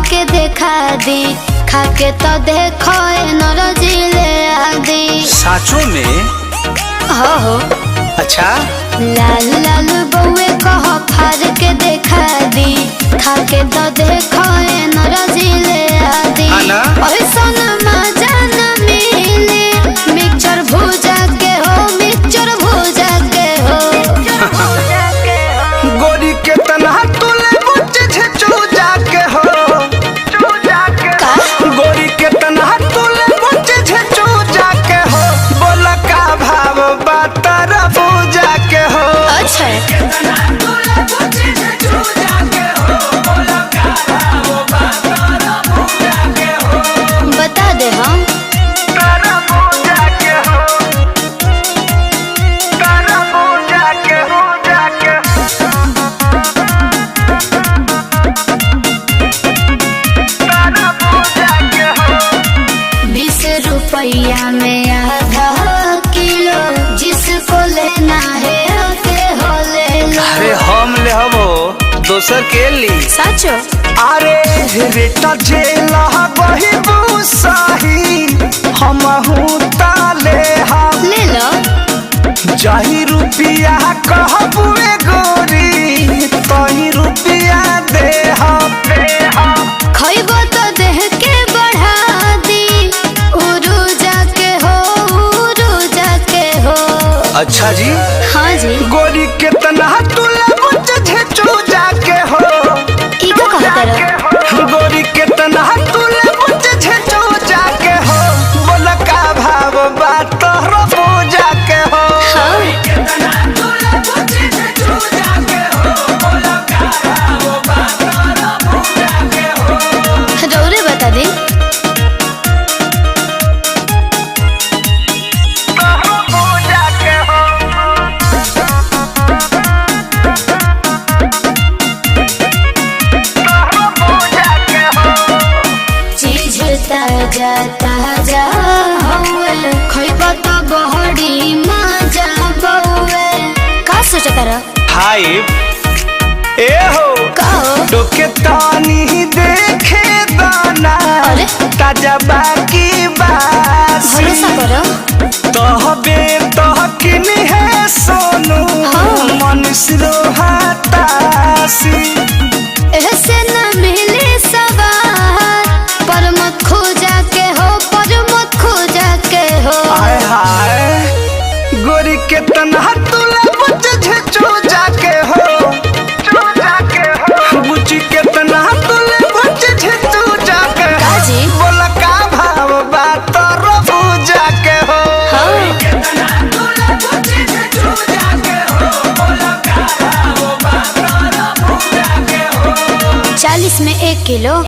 के देखा दी खाके तो देखो नरजिले आदि साचो में हो अच्छा लाल लाल बउए कह फार के देखा दी खाके तो देखो नरजिले आदि ऐसन मजा न मिले मिक्सचर भुजा के हो मिक्सचर भुजा के हो गोरी के तन्हा तुले मुझे चूजा के हो गोरी के तन्हा तुले मुझे चूजा के हो बोल का भाव बातर पूजा के हो अच्छा बता दे हम रुपया में आधा किलो जिसको लेना है के हो ले लो। अरे हम ले हबो दोसर के ली सचो अरे रेटा जेला वही बुसाही हम ताले हम ले लो जाही रुपिया कहबुए गोरी तही रुपिया दे हम खइबो तो देह के बढ़ा दी उरुजा के हो अच्छा जी हाँ जी गोरी कितना तुला मुझे चूजा के हो इको कहते रहो गोरी कितना तुला मुझे चूजा के हो बोल का भाव बात पूजा के हो रौरे बता दी चीज ताजा ताजा हवे खइबा तो बहड़ी मजा बउए का सोचता रह हाय ए हो कहो डोके तानी देखे दाना अरे ताजा बाकी बासी भरोसा करो तहबे तहकिन है सोनू हाँ। मनुष्य हातासी ऐसे न मिले सवार पर मत खोजा के हो हाय हाय गोरी के तन्हा तुला मुझे चूजा के हो बुची के तन्हा तुले मुझे चूजा के हो काजी बोल का भाव बात पूजा के हो हाँ 40 में 1 किलो